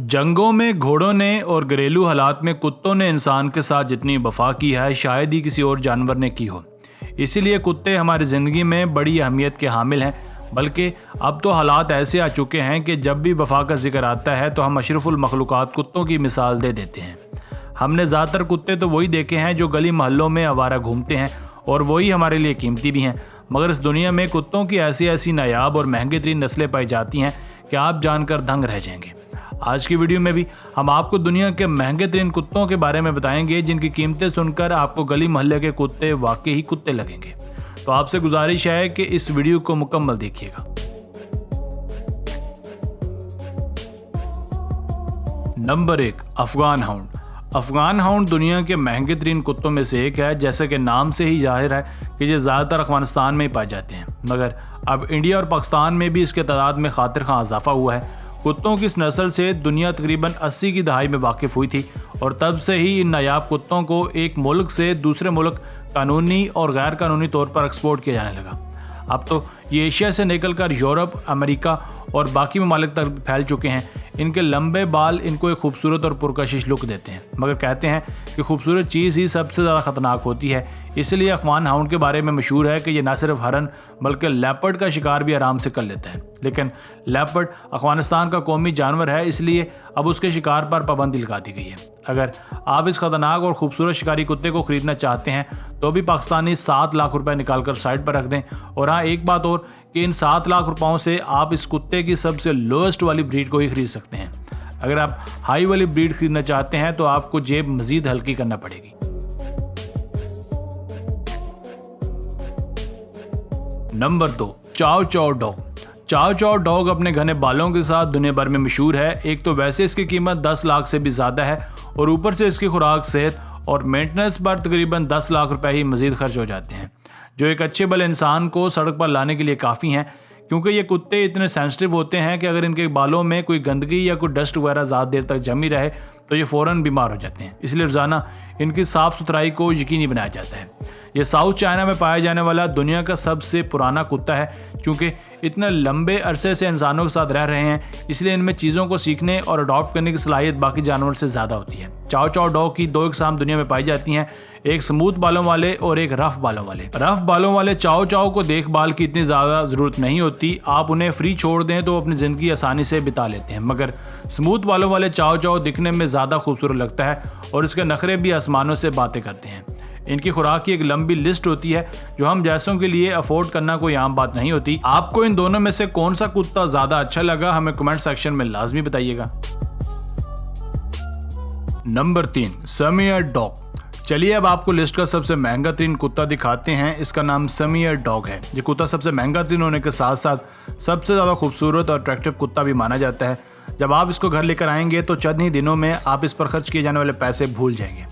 जंगों में घोड़ों ने और घरेलू हालात में कुत्तों ने इंसान के साथ जितनी वफा की है शायद ही किसी और जानवर ने की हो। इसीलिए कुत्ते हमारी ज़िंदगी में बड़ी अहमियत के हामिल हैं। बल्कि अब तो हालात ऐसे आ चुके हैं कि जब भी वफा का जिक्र आता है तो हम अशरफुल मखलूक़ात कुत्तों की मिसाल दे देते हैं। हमने ज़्यादातर कुत्ते तो वही देखे हैं जो गली मोहल्लों में आवारा घूमते हैं और वही हमारे लिए कीमती भी हैं। मगर इस दुनिया में कुत्तों की ऐसी ऐसी नायाब और महंगी तरीन नस्लें पाई जाती हैं कि आप जानकर दंग रह जाएंगे। आज की वीडियो में भी हम आपको दुनिया के महंगे तरीन कुत्तों के बारे में बताएंगे जिनकी कीमतें सुनकर आपको गली मोहल्ले के कुत्ते वाकई ही कुत्ते लगेंगे। तो आपसे गुजारिश है कि इस वीडियो को मुकम्मल देखिएगा। Number 1, Afghan hound. Afghan hound दुनिया के महंगे तरीन कुत्तों में से एक है। जैसे कि नाम से ही जाहिर है कि ये ज़्यादातर अफगानिस्तान में ही पाए जाते हैं, मगर अब इंडिया और पाकिस्तान में भी इसके तादाद में खातिर खां इजाफा हुआ है। कुत्तों की इस नस्ल से दुनिया तकरीबन 80 की दहाई में वाकिफ़ हुई थी और तब से ही इन नायाब कुत्तों को एक मुल्क से दूसरे मुल्क कानूनी और गैर कानूनी तौर पर एक्सपोर्ट किया जाने लगा। अब तो ये एशिया से निकलकर यूरोप, अमेरिका और बाकी ममालिक तक फैल चुके हैं। इनके लंबे बाल इनको एक खूबसूरत और पुरकशिश लुक देते हैं, मगर कहते हैं कि खूबसूरत चीज़ ही सबसे ज़्यादा ख़तरनाक होती है। इसलिए अफगान हाउंड के बारे में मशहूर है कि ये न सिर्फ हरन बल्कि लेपर्ड का शिकार भी आराम से कर लेता है। लेकिन लेपर्ड अफगानिस्तान का कौमी जानवर है, इसलिए अब उसके शिकार पर पाबंदी लगा दी गई है। अगर आप इस खतरनाक और खूबसूरत शिकारी कुत्ते को ख़रीदना चाहते हैं तो भी पाकिस्तानी 7 लाख रुपए निकाल कर साइड पर रख दें। और हाँ, एक बात और कि इन 7 लाख रुपयों से आप इस कुत्ते की सबसे लोएस्ट वाली ब्रीड को ही खरीद सकते हैं। अगर आप हाई वाली ब्रीड खरीदना चाहते हैं तो आपको जेब मजीद हल्की करना पड़ेगी। नंबर 2, चाव चाव डॉग। चाव चाव डॉग अपने घने बालों के साथ दुनिया भर में मशहूर है। एक तो वैसे इसकी कीमत 10 लाख से भी ज़्यादा है और ऊपर से इसकी खुराक, सेहत और मेंटेनेंस पर तकरीबन 10 लाख रुपए ही मजीद खर्च हो जाते हैं, जो एक अच्छे भले इंसान को सड़क पर लाने के लिए काफ़ी हैं। क्योंकि ये कुत्ते इतने सेंसिटिव होते हैं कि अगर इनके बालों में कोई गंदगी या कोई डस्ट वगैरह ज़्यादा देर तक जमी रहे तो ये फ़ौरन बीमार हो जाते हैं। इसलिए रोज़ाना इनकी साफ़ सुथराई को यकीनी बनाया जाता है। ये साउथ चाइना में पाया जाने वाला दुनिया का सबसे पुराना कुत्ता है। चूँकि इतने लंबे अरसे से इंसानों के साथ रह रहे हैं, इसलिए इनमें चीज़ों को सीखने और अडॉप्ट करने की सलाहियत बाकी जानवर से ज़्यादा होती है। चाव चाव डॉग की 2 इकसाम दुनिया में पाई जाती हैं, एक स्मूथ बालों वाले और एक रफ बालों वाले। रफ बालों वाले चाव चाव को देखभाल की इतनी ज़्यादा ज़रूरत नहीं होती, आप उन्हें फ्री छोड़ दें तो अपनी ज़िंदगी आसानी से बिता लेते हैं। मगर स्मूथ बालों वाले चाव चाव दिखने में ज़्यादा खूबसूरत लगता है और इसके नखरे भी आसमानों से बातें करते हैं। इनकी खुराक की एक लंबी लिस्ट होती है जो हम जैसों के लिए अफोर्ड करना कोई आम बात नहीं होती। आपको इन दोनों में से कौन सा कुत्ता ज़्यादा अच्छा लगा हमें कमेंट सेक्शन में लाजमी बताइएगा। Number 3, Samoyed dog. चलिए अब आपको लिस्ट का सबसे महंगा तरीन कुत्ता दिखाते हैं। इसका नाम समीयर डॉग है। ये कुत्ता सबसे महंगा तरीन होने के साथ साथ सबसे ज़्यादा खूबसूरत और अट्रैक्टिव कुत्ता भी माना जाता है। जब आप इसको घर लेकर आएंगे तो चंद ही दिनों में आप इस पर खर्च किए जाने वाले पैसे भूल जाएंगे।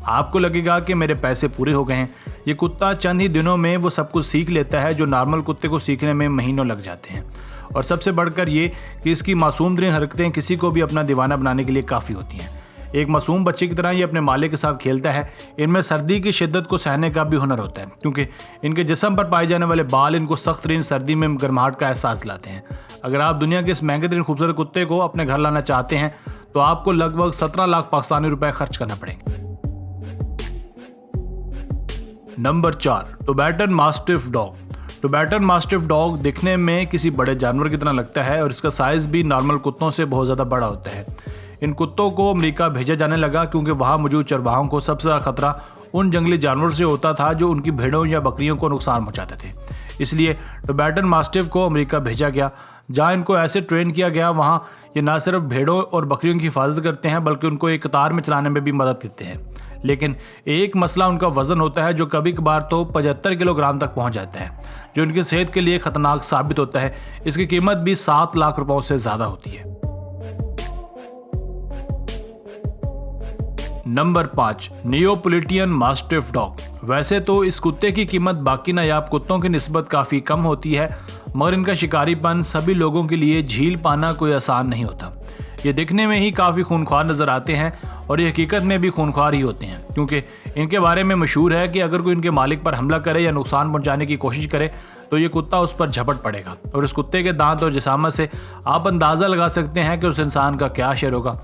आपको लगेगा कि मेरे पैसे पूरे हो गए हैं। ये कुत्ता चंद ही दिनों में वो सब कुछ सीख लेता है जो नॉर्मल कुत्ते को सीखने में महीनों लग जाते हैं। और सबसे बढ़कर ये कि इसकी मासूम तरीन हरकतें किसी को भी अपना दीवाना बनाने के लिए काफ़ी होती हैं। एक मासूम बच्चे की तरह ये अपने मालिक के साथ खेलता है। इनमें सर्दी की शिद्दत को सहने का भी हुनर होता है, क्योंकि इनके जिस्म पर पाए जाने वाले बाल इनको सख्त तरीन सर्दी में गर्माहट का एहसास दिलाते हैं। अगर आप दुनिया के इस महंगे तरीन खूबसूरत कुत्ते को अपने घर लाना चाहते हैं तो आपको लगभग 17 लाख पाकिस्तानी रुपए खर्च करना पड़ेंगे। Number 4, Tibetan mastiff dog. Tibetan mastiff dog दिखने में किसी बड़े जानवर की तरह लगता है और इसका साइज़ भी नॉर्मल कुत्तों से बहुत ज़्यादा बड़ा होता है। इन कुत्तों को अमेरिका भेजा जाने लगा क्योंकि वहाँ मौजूद चरवाहों को सबसे ज़्यादा खतरा उन जंगली जानवरों से होता था जो उनकी भेड़ों या बकरियों को नुकसान पहुँचाते थे। इसलिए टिबेटन मास्टिफ को अमेरिका भेजा गया, जहाँ इनको ऐसे ट्रेन किया गया वहाँ ये न सिर्फ भेड़ों और बकरियों की हिफाजत करते हैं बल्कि उनको एक कतार में चलाने में भी मदद देते हैं। लेकिन एक मसला उनका वज़न होता है जो कभी कभार तो 75 किलोग्राम तक पहुंच जाता है, जो उनकी सेहत के लिए ख़तरनाक साबित होता है। इसकी कीमत भी 7 लाख रुपयों से ज़्यादा होती है। Number 5, Neapolitan mastiff dog. वैसे तो इस कुत्ते की कीमत बाकी नायाब कुत्तों की निस्बत काफ़ी कम होती है, मगर इनका शिकारीपन सभी लोगों के लिए झील पाना कोई आसान नहीं होता। ये दिखने में ही काफ़ी खूनख्वार नज़र आते हैं और ये हकीकत में भी खूनख्वार ही होते हैं, क्योंकि इनके बारे में मशहूर है कि अगर कोई इनके मालिक पर हमला करे या नुकसान पहुंचाने की कोशिश करे तो ये कुत्ता उस पर झपट पड़ेगा और इस कुत्ते के दांत और जिसामत से आप अंदाज़ा लगा सकते हैं कि उस इंसान का क्या शेर होगा।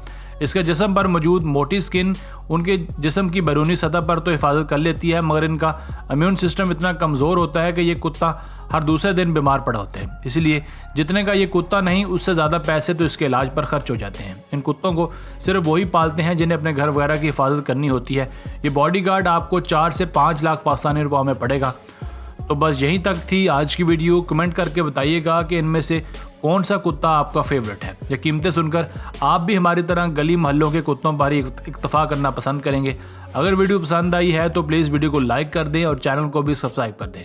इसके जिस्म पर मौजूद मोटी स्किन उनके जिस्म की बैरूनी सतह पर तो हिफाजत कर लेती है, मगर इनका इम्यून सिस्टम इतना कमज़ोर होता है कि ये कुत्ता हर दूसरे दिन बीमार पड़ा होते हैं। इसलिए जितने का ये कुत्ता नहीं, उससे ज़्यादा पैसे तो इसके इलाज पर खर्च हो जाते हैं। इन कुत्तों को सिर्फ वही पालते हैं जिन्हें अपने घर वगैरह की हिफाजत करनी होती है। ये बॉडीगार्ड आपको 4 से 5 लाख पाकिस्तानी रुपये में पड़ेगा। तो बस यहीं तक थी आज की वीडियो। कमेंट करके बताइएगा कि इनमें से कौन सा कुत्ता आपका फेवरेट है। ये कीमतें सुनकर आप भी हमारी तरह गली मोहल्लों के कुत्तों पर ही इक्तफा करना पसंद करेंगे। अगर वीडियो पसंद आई है तो प्लीज़ वीडियो को लाइक कर दें और चैनल को भी सब्सक्राइब कर दें।